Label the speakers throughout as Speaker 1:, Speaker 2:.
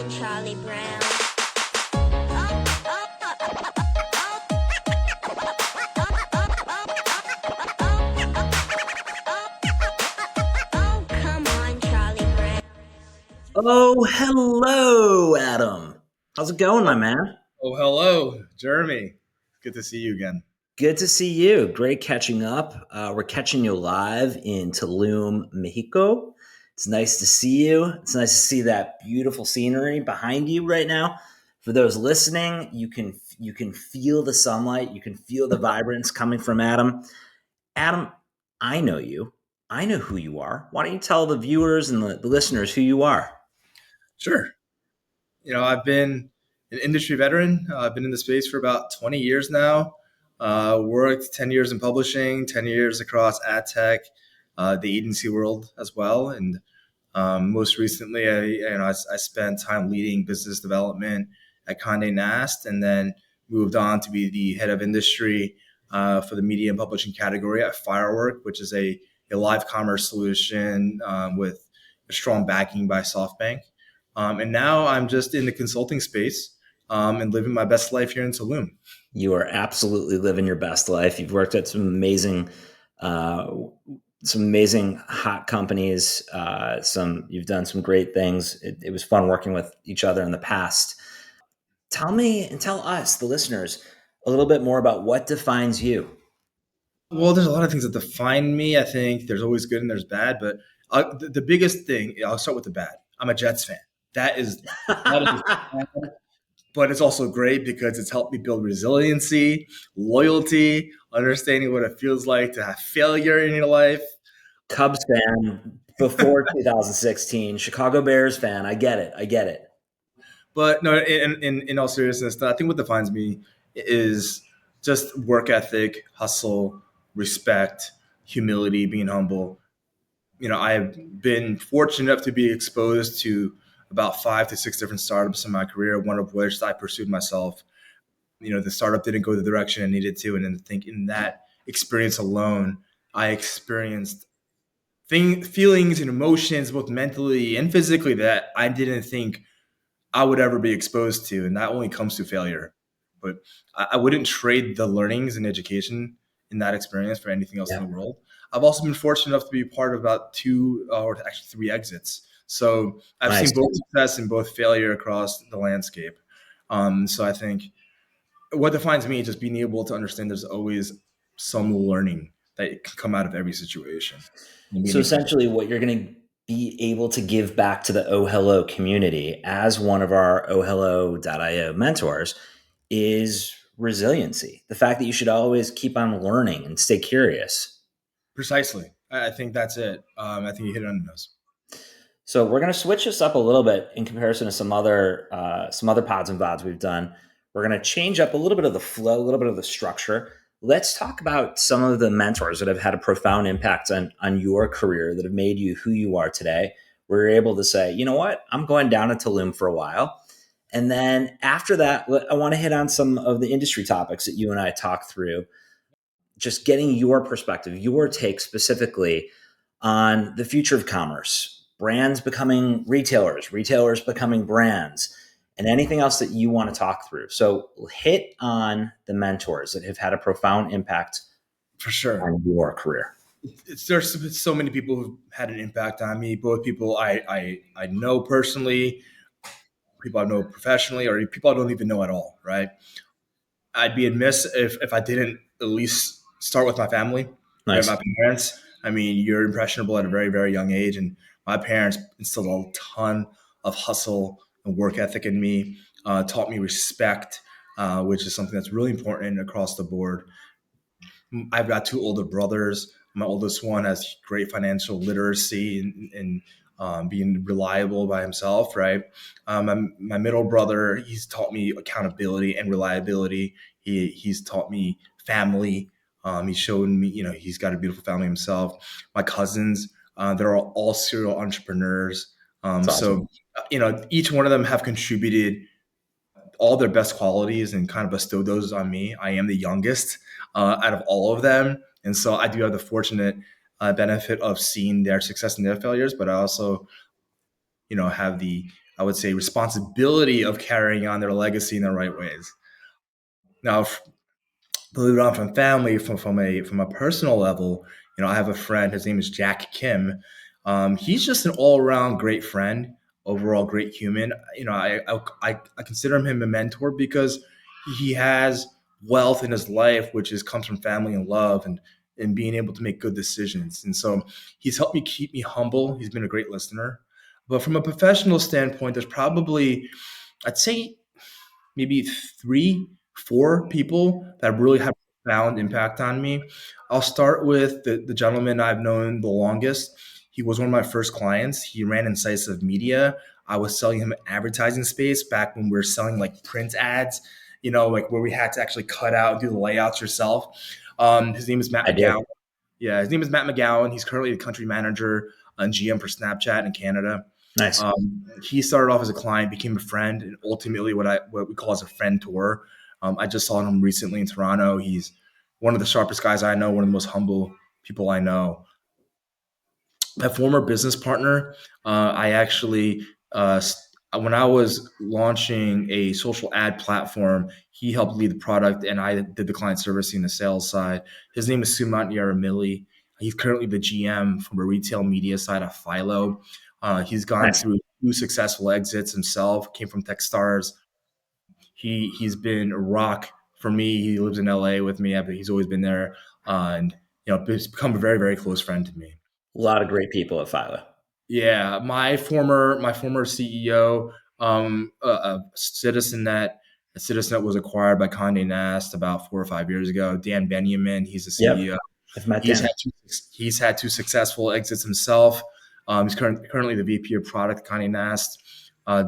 Speaker 1: on, Charlie Brown. Oh, come on, Charlie Brown.
Speaker 2: Oh, hello, Adam. How's it going, my man?
Speaker 3: Oh, hello, Jeremy. Good to see you again.
Speaker 2: Good to see you. Great catching up. We're catching you live in Tulum, Mexico. It's nice to see you. It's nice to see that beautiful scenery behind you right now. For those listening, you can feel the sunlight. You can feel the vibrance coming from Adam. Adam, I know you. I know who you are. Why don't you tell the viewers and the listeners who you are?
Speaker 3: Sure. I've been an industry veteran. I've been in the space for about 20 years now. Worked 10 years in publishing, 10 years across ad tech, the agency world as well. And most recently, I spent time leading business development at Condé Nast, and then moved on to be the head of industry for the media and publishing category at Firework, which is a live commerce solution with a strong backing by SoftBank. And now I'm just in the consulting space and living my best life here in Tulum.
Speaker 2: You are absolutely living your best life. You've worked at uh, some amazing hot companies. You've done some great things. It was fun working with each other in the past. Tell me and tell us, the listeners, a little bit more about what defines you.
Speaker 3: Well, there's a lot of things that define me. I think there's always good and there's bad, but the biggest thing, I'll start with the bad. I'm a Jets fan. That is but it's also great because it's helped me build resiliency, loyalty, understanding what it feels like to have failure in your life.
Speaker 2: Cubs fan before 2016, Chicago Bears fan. I get it. I get it.
Speaker 3: But no, in all seriousness, I think what defines me is just work ethic, hustle, respect, humility, being humble. I've been fortunate enough to be exposed to about 5 to 6 different startups in my career, one of which I pursued myself. The startup didn't go the direction I needed to. And then I think in that experience alone, I experienced feelings and emotions, both mentally and physically, that I didn't think I would ever be exposed to. And that only comes through failure. But I wouldn't trade the learnings and education in that experience for anything else in
Speaker 2: Yeah.
Speaker 3: the world. I've also been fortunate enough to be part of about two or actually three exits. So I've
Speaker 2: Nice.
Speaker 3: seen both success and both failure across the landscape. So I think what defines me is just being able to understand there's always some learning that can come out of every situation.
Speaker 2: So essentially, what you're going to be able to give back to the OhHello community as one of our OhHello.io mentors is resiliency. The fact that you should always keep on learning and stay curious.
Speaker 3: Precisely. I think that's it. I think you hit it on the nose.
Speaker 2: So we're going to switch this up a little bit in comparison to some other pods and vods we've done. We're going to change up a little bit of the flow, a little bit of the structure. Let's talk about some of the mentors that have had a profound impact on your career, that have made you who you are today. We're able to say, you know what, I'm going down to Tulum for a while. And then after that, I want to hit on some of the industry topics that you and I talked through, just getting your perspective, your take specifically on the future of commerce, brands becoming retailers, retailers becoming brands, and anything else that you want to talk through. So hit on the mentors that have had a profound impact
Speaker 3: For sure.
Speaker 2: on your career.
Speaker 3: There's so many people who've had an impact on me, both people I know personally, people I know professionally, or people I don't even know at all, right? I'd be amiss if I didn't at least start with my family,
Speaker 2: Nice.
Speaker 3: my parents. I mean, you're impressionable at a very, very young age. And my parents instilled a ton of hustle and work ethic in me, taught me respect, which is something that's really important across the board. I've got two older brothers. My oldest one has great financial literacy and being reliable by himself, right? My middle brother, he's taught me accountability and reliability. He's taught me family. He's shown me, he's got a beautiful family himself. My cousins, they're all serial entrepreneurs.
Speaker 2: That's awesome.
Speaker 3: So, each one of them have contributed all their best qualities and kind of bestowed those on me. I am the youngest out of all of them. And so I do have the fortunate benefit of seeing their success and their failures, but I also have the, I would say, responsibility of carrying on their legacy in the right ways. Now, believe it or not, from family, from a personal level, I have a friend. His name is Jack Kim. He's just an all around great friend, overall great human. I consider him a mentor because he has wealth in his life, which comes from family and love and being able to make good decisions. And so he's helped me keep me humble. He's been a great listener. But from a professional standpoint, there's probably, I'd say, maybe three, four people that really have a profound impact on me. I'll start with the gentleman I've known the longest. He was one of my first clients. He ran Incisive Media. I was selling him advertising space back when we were selling like print ads, like where we had to actually cut out and do the layouts yourself. His name is Matt
Speaker 2: I do.
Speaker 3: McGowan. Yeah, his name is Matt McGowan. He's currently the country manager on GM for Snapchat in Canada.
Speaker 2: Nice.
Speaker 3: He started off as a client, became a friend, and ultimately what we call as a friend tour. I just saw him recently in Toronto. He's one of the sharpest guys I know, one of the most humble people I know. My former business partner, I actually, when I was launching a social ad platform, he helped lead the product and I did the client servicing, the sales side. His name is Sumant Yaramili. He's currently the GM from a retail media side of Philo. He's gone
Speaker 2: Nice.
Speaker 3: through two successful exits himself, came from Techstars. He's been a rock for me. He lives in LA with me, but he's always been there. And he's become a very, very close friend to me.
Speaker 2: A lot of great people at Philo.
Speaker 3: Yeah, my former CEO, Citizen Net was acquired by Condé Nast about 4 or 5 years ago. Dan Benjamin, he's the
Speaker 2: Yep.
Speaker 3: CEO.
Speaker 2: I've met
Speaker 3: He's had
Speaker 2: Dan.
Speaker 3: he's had two successful exits himself. He's currently the VP of product at Condé Nast.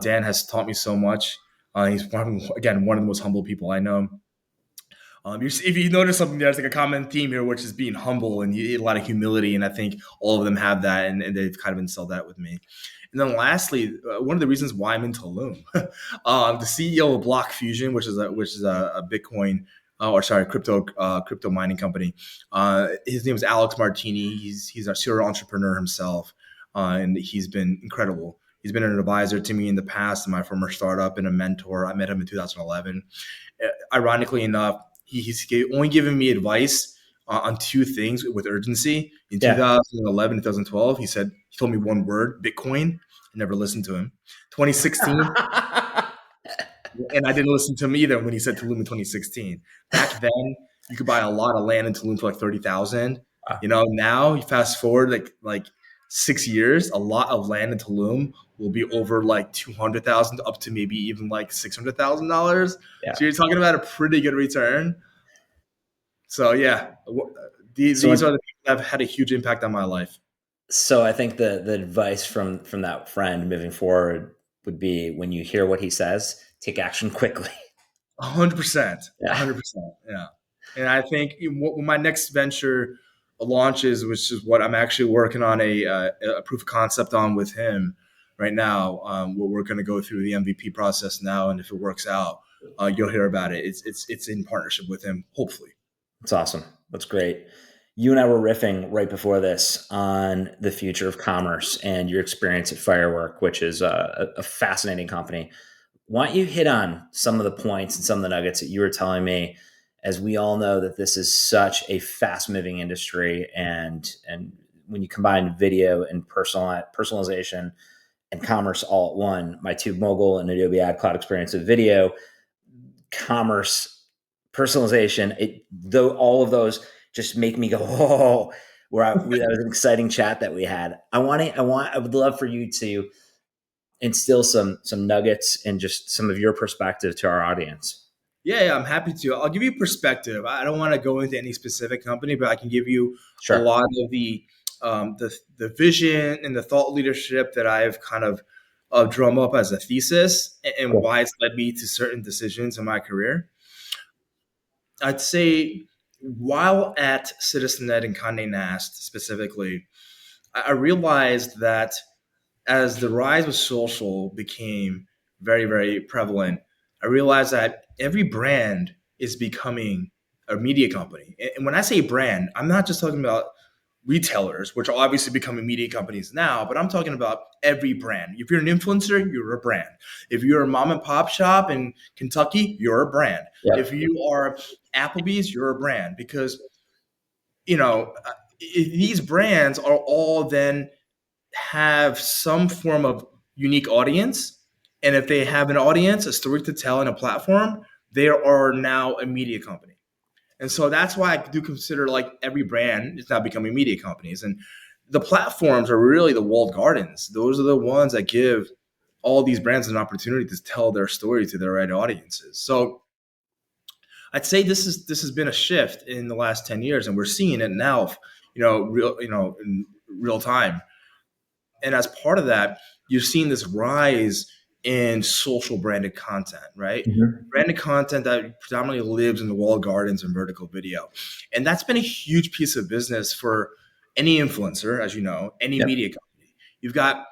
Speaker 3: Dan has taught me so much. He's again one of the most humble people I know. If you notice something, there's like a common theme here, which is being humble and a lot of humility. And I think all of them have that, and they've kind of instilled that with me. And then lastly, one of the reasons why I'm in Tulum, the CEO of Block Fusion, which is a Bitcoin, or sorry, crypto mining company. His name is Alex Martini. He's a serial entrepreneur himself, and he's been incredible. He's been an advisor to me in the past in my former startup and a mentor. I met him in 2011. Ironically enough, he's only given me advice on two things with urgency. In
Speaker 2: Yeah.
Speaker 3: 2011, 2012, he told me one word, Bitcoin. I never listened to him. 2016, and I didn't listen to him either when he said Tulum in 2016. Back then, you could buy a lot of land in Tulum for like 30,000.
Speaker 2: Wow.
Speaker 3: Now you fast forward like 6 years, a lot of land in Tulum will be over like 200,000 up to maybe even like $600,000.
Speaker 2: Yeah.
Speaker 3: So you're talking about a pretty good return. So yeah, these
Speaker 2: So
Speaker 3: are the people that have had a huge impact on my life.
Speaker 2: so I think the advice from that friend moving forward would be when you hear what he says, take action quickly.
Speaker 3: 100%,
Speaker 2: Yeah.
Speaker 3: 100%. Yeah, and I think when my next venture launches, which is what I'm actually working on a proof of concept on with him right now. We're going to go through the MVP process now, and if it works out, you'll hear about it. It's in partnership with him, hopefully.
Speaker 2: That's awesome. That's great. You and I were riffing right before this on the future of commerce and your experience at Firework, which is a fascinating company. Why don't you hit on some of the points and some of the nuggets that you were telling me, as we all know that this is such a fast moving industry, and when you combine video and personalization and commerce all at one, my Tube Mogul and Adobe Ad Cloud experience of video, commerce, personalization, though all of those just make me go, oh, that was an exciting chat that we had. I would love for you to instill some nuggets and just some of your perspective to our audience.
Speaker 3: Yeah, I'm happy to. I'll give you perspective. I don't want to go into any specific company, but I can give you a
Speaker 2: Sure.
Speaker 3: lot of the vision and the thought leadership that I've kind of drum up as a thesis and
Speaker 2: Cool.
Speaker 3: why it's led me to certain decisions in my career. I'd say while at CitizenNet and Condé Nast specifically, I realized that as the rise of social became very, very prevalent, I realized that every brand is becoming a media company. And when I say brand, I'm not just talking about retailers, which are obviously becoming media companies now, but I'm talking about every brand. If you're an influencer, you're a brand. If you're a mom and pop shop in Kentucky, you're a brand. If
Speaker 2: Yep.
Speaker 3: you are Applebee's, you're a brand because, you know, these brands are all then have some form of unique audience. And if they have an audience, a story to tell, and a platform, they are now a media company. And so that's why I do consider like every brand is now becoming media companies. And the platforms are really the walled gardens. Those are the ones that give all these brands an opportunity to tell their story to their right audiences. So I'd say this has been a shift in the last 10 years, and we're seeing it now, in real time. And as part of that, you've seen this rise in social branded content, right?
Speaker 2: Mhm.
Speaker 3: Branded content that predominantly lives in the walled gardens and vertical video. And that's been a huge piece of business for any influencer, as you know, any
Speaker 2: Yep.
Speaker 3: media company. You've got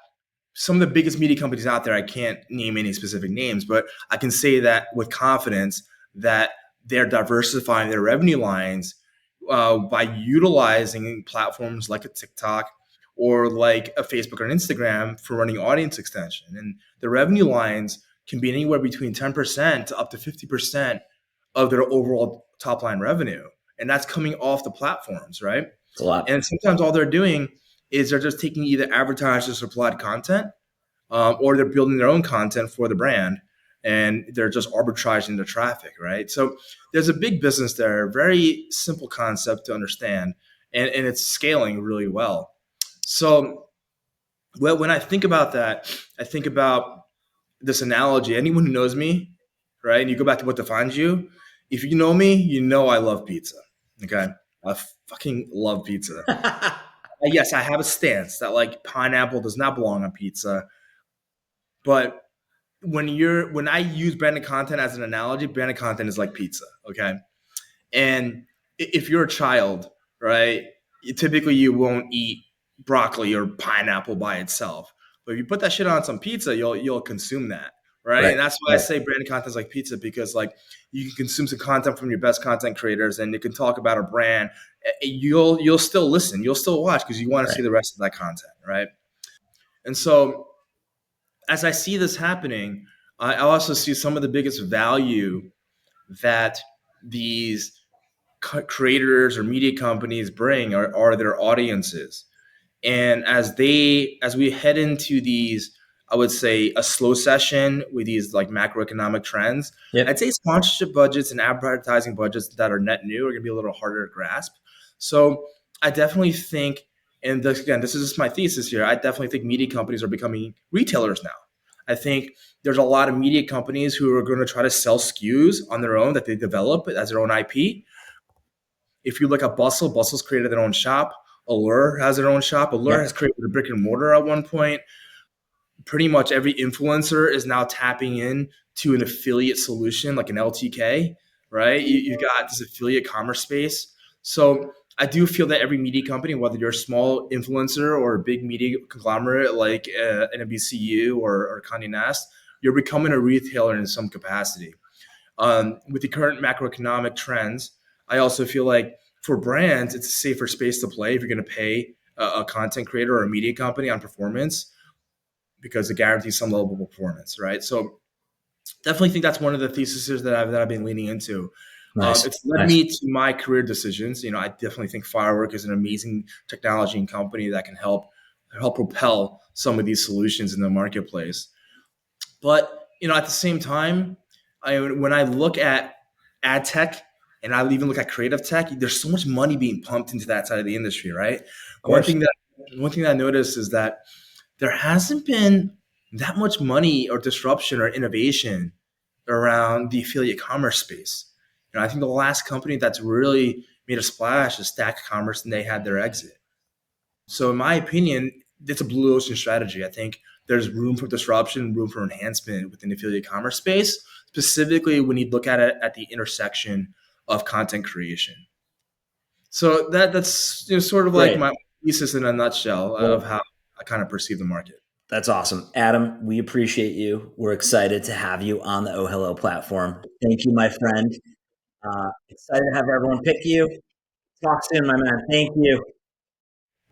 Speaker 3: some of the biggest media companies out there. I can't name any specific names, but I can say that with confidence that they're diversifying their revenue lines by utilizing platforms like a TikTok or like a Facebook or an Instagram for running audience extension. And the revenue lines can be anywhere between 10% to up to 50% of their overall top line revenue. And that's coming off the platforms, right?
Speaker 2: It's a lot.
Speaker 3: And sometimes all they're doing is they're just taking either advertiser supplied content or they're building their own content for the brand and they're just arbitraging the traffic, right? So there's a big business there, very simple concept to understand, and it's scaling really well. So when I think about that, I think about this analogy. Anyone who knows me, right, and you go back to what defines you, if you know me, you know I love pizza. Okay, I fucking love pizza. Yes, I have a stance that like pineapple does not belong on pizza, but when I use branded content as an analogy, branded content is like pizza, okay? And if you're a child, right, typically you won't eat broccoli or pineapple by itself. But if you put that shit on some pizza, you'll consume that, right?
Speaker 2: Right.
Speaker 3: And that's why I
Speaker 2: Right.
Speaker 3: say branded content is like pizza because like you can consume some content from your best content creators, and you can talk about a brand. You'll still listen, you'll still watch because you want to see
Speaker 2: Right.
Speaker 3: the rest of that content, right? And so as I see this happening, I also see some of the biggest value that these creators or media companies bring are their audiences. And as we head into these, I would say a slow session with these like macroeconomic trends, I'd
Speaker 2: Yep.
Speaker 3: say sponsorship budgets and advertising budgets that are net new are going to be a little harder to grasp. So I definitely think, and this, again, this is just my thesis here. I definitely think media companies are becoming retailers now. I think there's a lot of media companies who are going to try to sell SKUs on their own that they develop as their own IP. If you look at Bustle, Bustle's created their own shop. Allure has their own shop. Allure has
Speaker 2: Yep.
Speaker 3: created a brick and mortar at one point. Pretty much every influencer is now tapping in to an affiliate solution like an LTK, right? You've got this affiliate commerce space. So I do feel that every media company, whether you're a small influencer or a big media conglomerate like NBCU or Condé Nast, you're becoming a retailer in some capacity. With the current macroeconomic trends, I also feel like for brands, it's a safer space to play if you're going to pay a content creator or a media company on performance because it guarantees some level of performance, right? So definitely think that's one of the theses that I've been leaning into.
Speaker 2: Nice.
Speaker 3: It's led
Speaker 2: Nice.
Speaker 3: me to my career decisions. You know, I definitely think Firework is an amazing technology and company that can help propel some of these solutions in the marketplace. But you know, at the same time, when I look at ad tech and I even look at creative tech, there's so much money being pumped into that side of the industry, right?
Speaker 2: Of
Speaker 3: One
Speaker 2: course.
Speaker 3: thing that one thing that I noticed is that there hasn't been that much money or disruption or innovation around the affiliate commerce space. You know, I think the last company that's really made a splash is Stack Commerce, and they had their exit. So, in my opinion, it's a blue ocean strategy. I think there's room for disruption, room for enhancement within the affiliate commerce space, specifically when you look at it at the intersection of content creation. So that's sort of like
Speaker 2: Great.
Speaker 3: my thesis in a nutshell of
Speaker 2: Well,
Speaker 3: how I kind of perceive the market.
Speaker 2: that's awesome. Adam, we appreciate you. We're excited to have you on the OhHello platform. Thank you, my friend. Excited to have everyone pick you. Talk soon, my man. Thank you.